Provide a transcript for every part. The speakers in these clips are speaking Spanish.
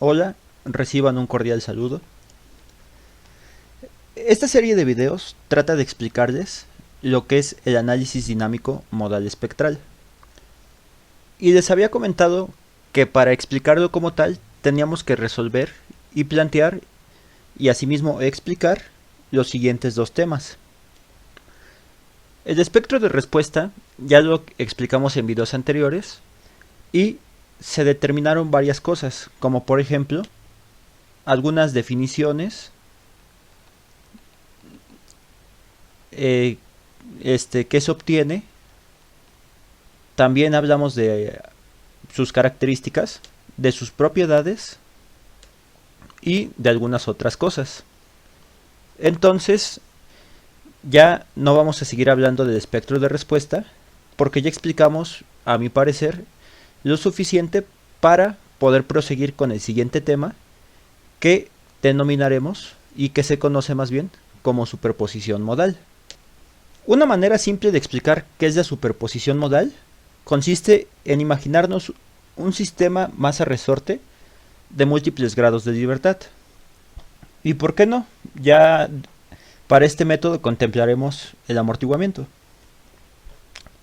Hola, reciban un cordial saludo. Esta serie de videos trata de explicarles lo que es el análisis dinámico modal espectral. Y les había comentado que para explicarlo como tal teníamos que resolver y plantear y asimismo explicar los siguientes dos temas. El espectro de respuesta ya lo explicamos en videos anteriores y se determinaron varias cosas, como por ejemplo algunas definiciones, que se obtiene. También hablamos de sus características, de sus propiedades y de algunas otras cosas. Entonces, ya no vamos a seguir hablando del espectro de respuesta, porque ya explicamos, a mi parecer, lo suficiente para poder proseguir con el siguiente tema, que denominaremos y que se conoce más bien como superposición modal. Una manera simple de explicar qué es la superposición modal consiste en imaginarnos un sistema masa-resorte de múltiples grados de libertad. ¿Y por qué no? Ya para este método contemplaremos el amortiguamiento.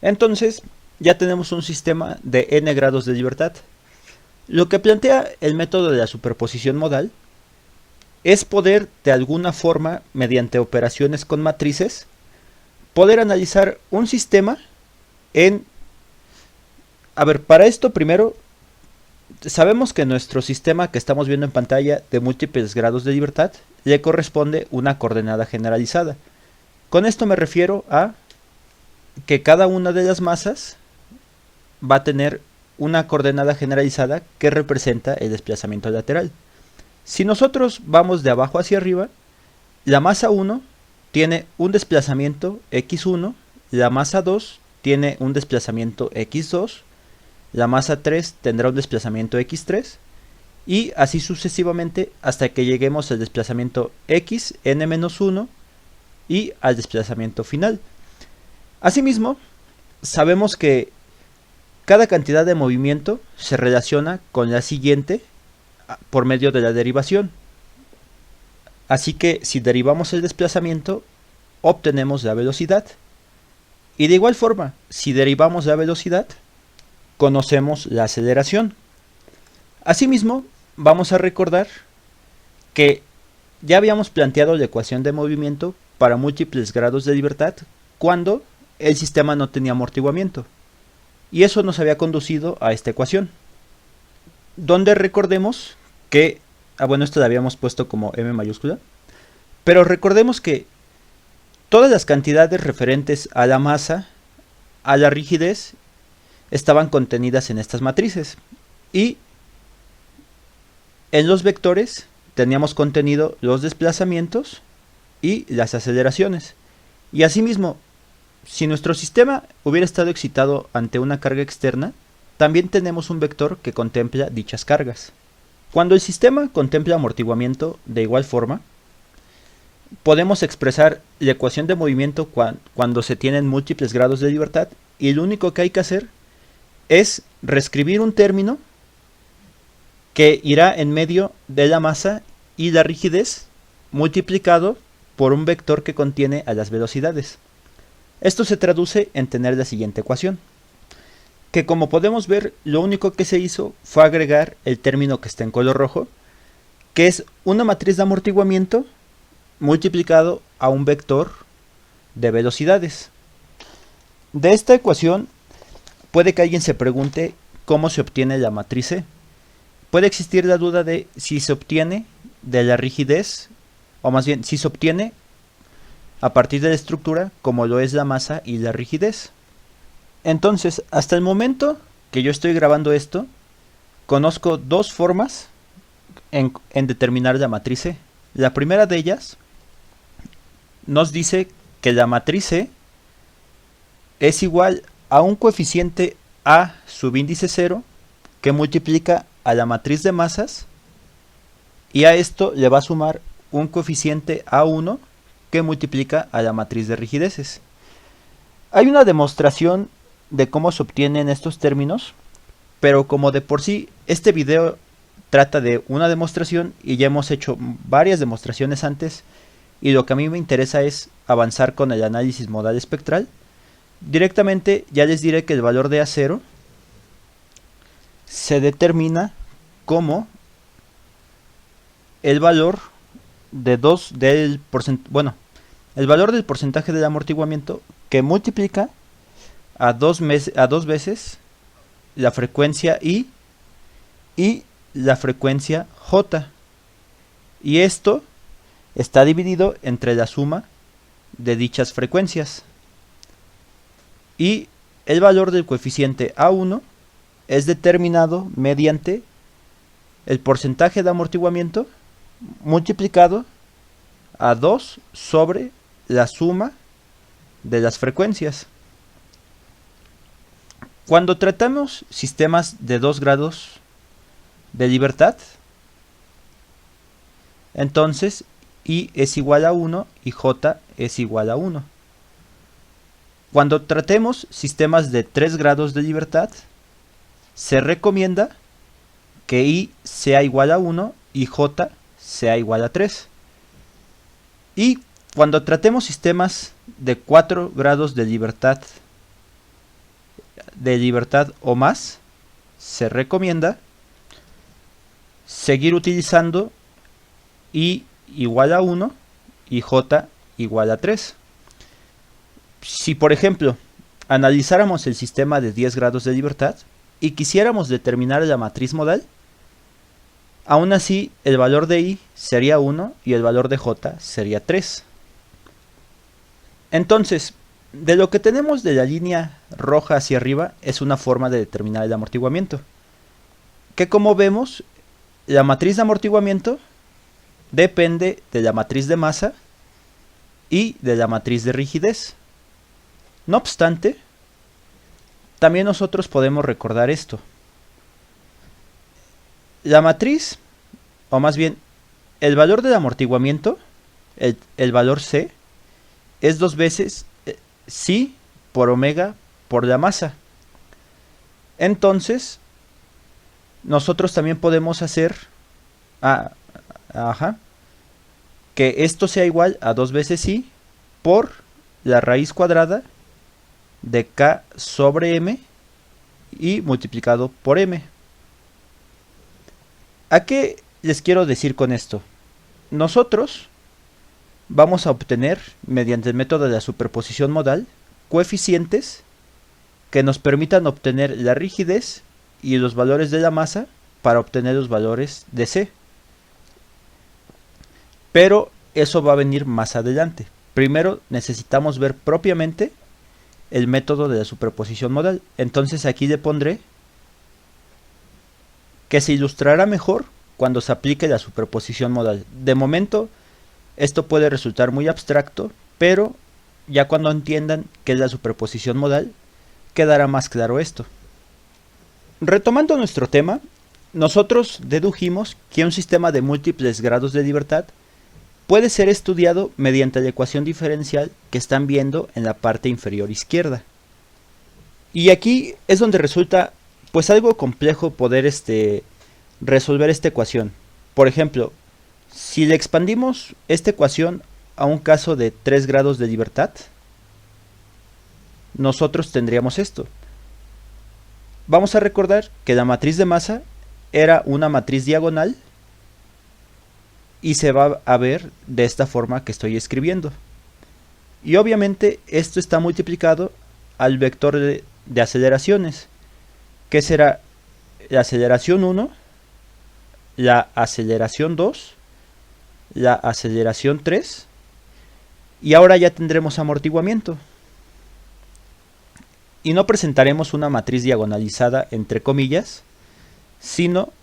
Entonces, ya tenemos un sistema de n grados de libertad. Lo que plantea el método de la superposición modal es poder, de alguna forma, mediante operaciones con matrices, poder analizar un sistema en... A ver, para esto primero, sabemos que nuestro sistema que estamos viendo en pantalla de múltiples grados de libertad le corresponde una coordenada generalizada. Con esto me refiero a que cada una de las masas va a tener una coordenada generalizada que representa el desplazamiento lateral. Si nosotros vamos de abajo hacia arriba, la masa 1 tiene un desplazamiento x1, la masa 2 tiene un desplazamiento x2, la masa 3 tendrá un desplazamiento x3 y así sucesivamente hasta que lleguemos al desplazamiento x n-1 y al desplazamiento final. Asimismo, sabemos que cada cantidad de movimiento se relaciona con la siguiente por medio de la derivación. Así que si derivamos el desplazamiento, obtenemos la velocidad. Y de igual forma, si derivamos la velocidad, conocemos la aceleración. Asimismo, vamos a recordar que ya habíamos planteado la ecuación de movimiento para múltiples grados de libertad cuando el sistema no tenía amortiguamiento. Y eso nos había conducido a esta ecuación, donde recordemos que, bueno, esto lo habíamos puesto como m mayúscula, pero recordemos que todas las cantidades referentes a la masa, a la rigidez, estaban contenidas en estas matrices. Y en los vectores teníamos contenido los desplazamientos y las aceleraciones. Y asimismo, si nuestro sistema hubiera estado excitado ante una carga externa, también tenemos un vector que contempla dichas cargas. Cuando el sistema contempla amortiguamiento de igual forma, podemos expresar la ecuación de movimiento cuando se tienen múltiples grados de libertad, y lo único que hay que hacer es reescribir un término que irá en medio de la masa y la rigidez multiplicado por un vector que contiene a las velocidades. Esto se traduce en tener la siguiente ecuación, que como podemos ver, lo único que se hizo fue agregar el término que está en color rojo, que es una matriz de amortiguamiento multiplicado a un vector de velocidades. De esta ecuación puede que alguien se pregunte cómo se obtiene la matriz C. Puede existir la duda de si se obtiene de la rigidez, o más bien si se obtiene a partir de la estructura como lo es la masa y la rigidez. Entonces, hasta el momento que yo estoy grabando esto, conozco dos formas en determinar la matriz C. La primera de ellas nos dice que la matriz C es igual a un coeficiente A subíndice 0 que multiplica a la matriz de masas, y a esto le va a sumar un coeficiente A1 que multiplica a la matriz de rigideces. Hay una demostración de cómo se obtienen estos términos, pero como de por sí este video trata de una demostración y ya hemos hecho varias demostraciones antes, y lo que a mí me interesa es avanzar con el análisis modal espectral. Directamente ya les diré que el valor de A0 se determina como el valor de el valor del porcentaje del amortiguamiento que multiplica a dos veces la frecuencia I y la frecuencia J. Y esto está dividido entre la suma de dichas frecuencias. Y el valor del coeficiente A1 es determinado mediante el porcentaje de amortiguamiento multiplicado a 2 sobre la suma de las frecuencias. Cuando tratamos sistemas de 2 grados de libertad, entonces I es igual a 1 y J es igual a 1. Cuando tratemos sistemas de 3 grados de libertad, se recomienda que I sea igual a 1 y J sea igual a 3. Y cuando tratemos sistemas de 4 grados de libertad o más, se recomienda seguir utilizando I igual a 1 y J igual a 3. Si por ejemplo analizáramos el sistema de 10 grados de libertad y quisiéramos determinar la matriz modal, aún así el valor de I sería 1 y el valor de J sería 3. Entonces, de lo que tenemos de la línea roja hacia arriba es una forma de determinar el amortiguamiento, que como vemos, la matriz de amortiguamiento depende de la matriz de masa y de la matriz de rigidez. No obstante, también nosotros podemos recordar esto. La matriz, o más bien, el valor del amortiguamiento, el valor C, es 2 veces psi por omega por la masa. Entonces, nosotros también podemos hacer que esto sea igual a 2 veces psi por la raíz cuadrada de K sobre M y multiplicado por M. ¿A qué les quiero decir con esto? Nosotros vamos a obtener, mediante el método de la superposición modal, coeficientes que nos permitan obtener la rigidez y los valores de la masa para obtener los valores de C. Pero eso va a venir más adelante. Primero necesitamos ver propiamente el método de la superposición modal. Entonces aquí le pondré que se ilustrará mejor cuando se aplique la superposición modal. De momento esto puede resultar muy abstracto, pero ya cuando entiendan qué es la superposición modal, quedará más claro esto. Retomando nuestro tema, nosotros dedujimos que un sistema de múltiples grados de libertad puede ser estudiado mediante la ecuación diferencial que están viendo en la parte inferior izquierda. Y aquí es donde resulta pues algo complejo poder resolver esta ecuación. Por ejemplo, si le expandimos esta ecuación a un caso de 3 grados de libertad, nosotros tendríamos esto. Vamos a recordar que la matriz de masa era una matriz diagonal y se va a ver de esta forma que estoy escribiendo. Y obviamente esto está multiplicado al vector de aceleraciones, que será la aceleración 1, la aceleración 2, la aceleración 3, y ahora ya tendremos amortiguamiento. Y no presentaremos una matriz diagonalizada entre comillas, sino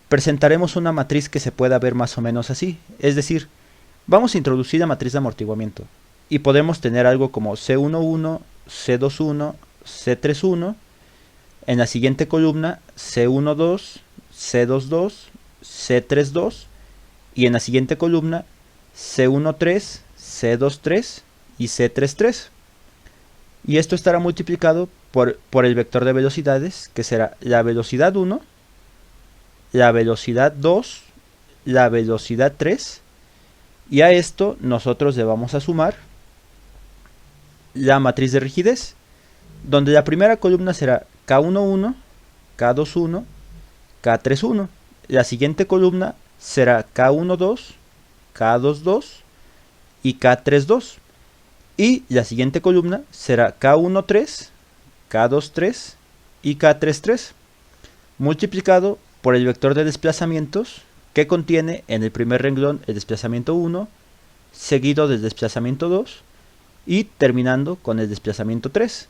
presentaremos una matriz que se pueda ver más o menos así. Es decir, vamos a introducir la matriz de amortiguamiento y podemos tener algo como C11, C21, C31, en la siguiente columna C12, C22, C32 y en la siguiente columna C13, C23 y C33. Y esto estará multiplicado por el vector de velocidades, que será la velocidad 1, la velocidad 2, la velocidad 3, y a esto nosotros le vamos a sumar la matriz de rigidez, donde la primera columna será K11, K21, K31. La siguiente columna será K12, K22 y K32. Y la siguiente columna será K13, K23 y K33, multiplicado por el vector de desplazamientos que contiene en el primer renglón el desplazamiento 1, seguido del desplazamiento 2 y terminando con el desplazamiento 3.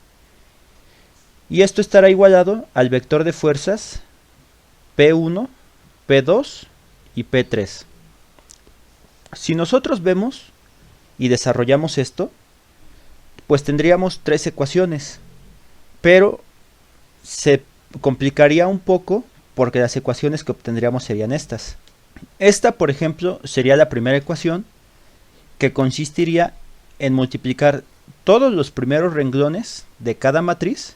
Y esto estará igualado al vector de fuerzas P1, P2 y P3. Si nosotros vemos y desarrollamos esto, pues tendríamos tres ecuaciones, pero se complicaría un poco porque las ecuaciones que obtendríamos serían estas. Esta, por ejemplo, sería la primera ecuación, que consistiría en multiplicar todos los primeros renglones de cada matriz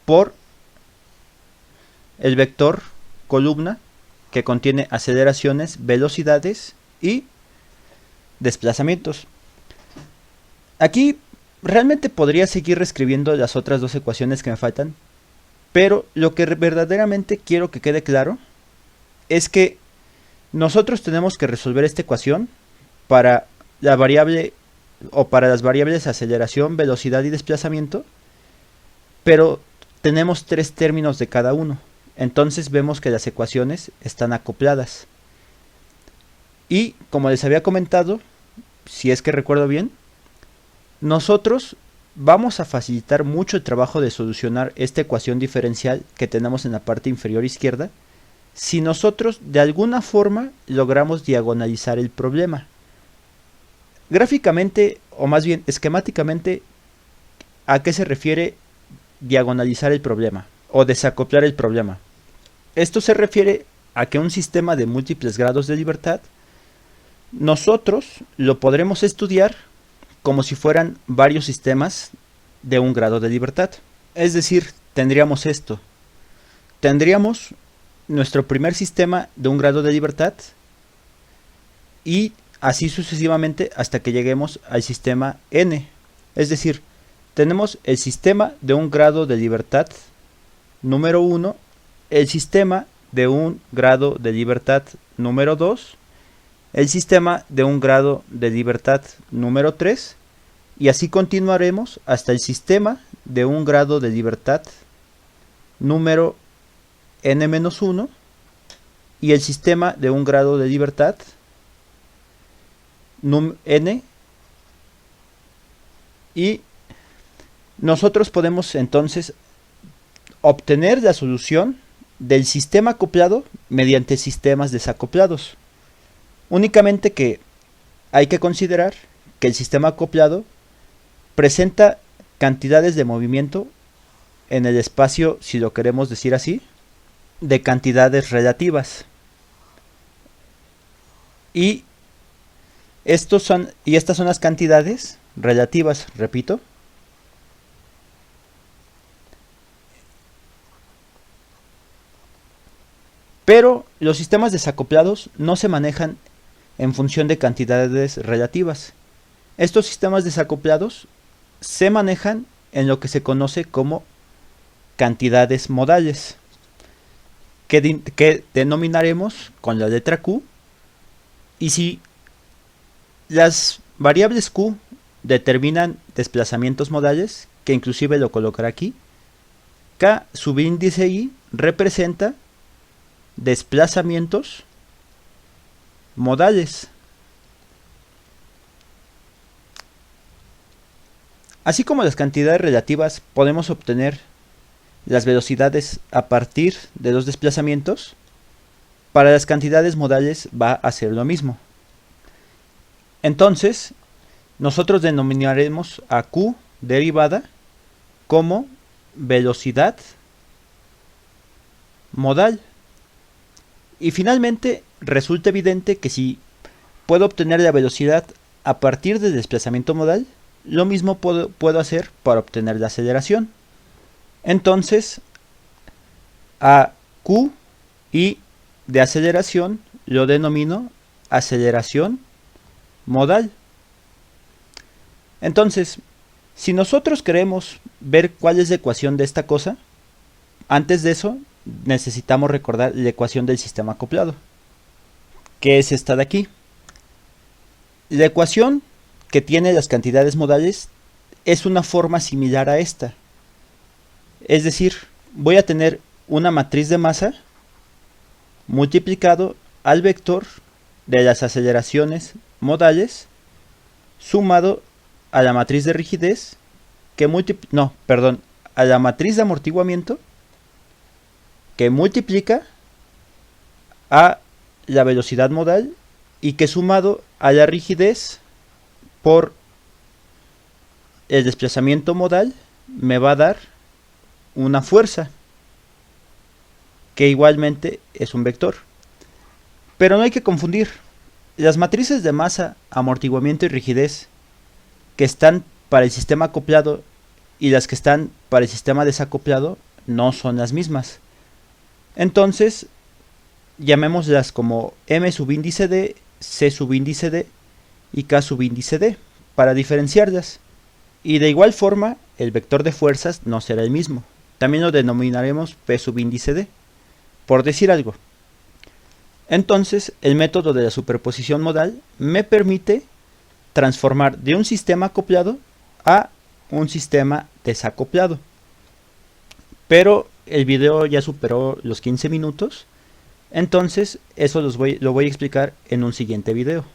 por el vector columna que contiene aceleraciones, velocidades y desplazamientos. Aquí realmente podría seguir reescribiendo las otras dos ecuaciones que me faltan, pero lo que verdaderamente quiero que quede claro es que nosotros tenemos que resolver esta ecuación para la variable o para las variables aceleración, velocidad y desplazamiento, pero tenemos tres términos de cada uno. Entonces vemos que las ecuaciones están acopladas. Y como les había comentado, si es que recuerdo bien, nosotros vamos a facilitar mucho el trabajo de solucionar esta ecuación diferencial que tenemos en la parte inferior izquierda si nosotros de alguna forma logramos diagonalizar el problema. Gráficamente, o más bien esquemáticamente, ¿a qué se refiere diagonalizar el problema o desacoplar el problema? Esto se refiere a que un sistema de múltiples grados de libertad nosotros lo podremos estudiar como si fueran varios sistemas de un grado de libertad. Es decir, tendríamos esto. Tendríamos nuestro primer sistema de un grado de libertad y así sucesivamente hasta que lleguemos al sistema n. Es decir, tenemos el sistema de un grado de libertad número 1, el sistema de un grado de libertad número 2, el sistema de un grado de libertad número 3, y así continuaremos hasta el sistema de un grado de libertad número n-1 y el sistema de un grado de libertad n, y nosotros podemos entonces obtener la solución del sistema acoplado mediante sistemas desacoplados. Únicamente que hay que considerar que el sistema acoplado presenta cantidades de movimiento en el espacio, si lo queremos decir así, de cantidades relativas. Y estas son las cantidades relativas, repito. Pero los sistemas desacoplados no se manejan en función de cantidades relativas. Estos sistemas desacoplados se manejan en lo que se conoce como cantidades modales, que denominaremos con la letra Q. Y si las variables Q determinan desplazamientos modales, que inclusive lo colocaré aquí, K subíndice I representa desplazamientos modales. Así como las cantidades relativas podemos obtener las velocidades a partir de los desplazamientos, para las cantidades modales va a ser lo mismo. Entonces, nosotros denominaremos a Q derivada como velocidad modal. Y finalmente, resulta evidente que si puedo obtener la velocidad a partir del desplazamiento modal, lo mismo puedo hacer para obtener la aceleración. Entonces, a Q y de aceleración lo denomino aceleración modal. Entonces, si nosotros queremos ver cuál es la ecuación de esta cosa, antes de eso necesitamos recordar la ecuación del sistema acoplado, que es esta de aquí. La ecuación que tiene las cantidades modales es una forma similar a esta. Es decir, voy a tener una matriz de masa multiplicado al vector de las aceleraciones modales sumado a la matriz de rigidez que a la matriz de amortiguamiento que multiplica a la velocidad modal y que sumado a la rigidez por el desplazamiento modal me va a dar una fuerza que igualmente es un vector. Pero no hay que confundir. Las matrices de masa, amortiguamiento y rigidez que están para el sistema acoplado y las que están para el sistema desacoplado no son las mismas. Entonces, llamémoslas como M subíndice D, C subíndice D y K subíndice D para diferenciarlas. Y de igual forma, el vector de fuerzas no será el mismo. También lo denominaremos P subíndice D, por decir algo. Entonces, el método de la superposición modal me permite transformar de un sistema acoplado a un sistema desacoplado. Pero el video ya superó los 15 minutos, entonces eso lo voy a explicar en un siguiente video.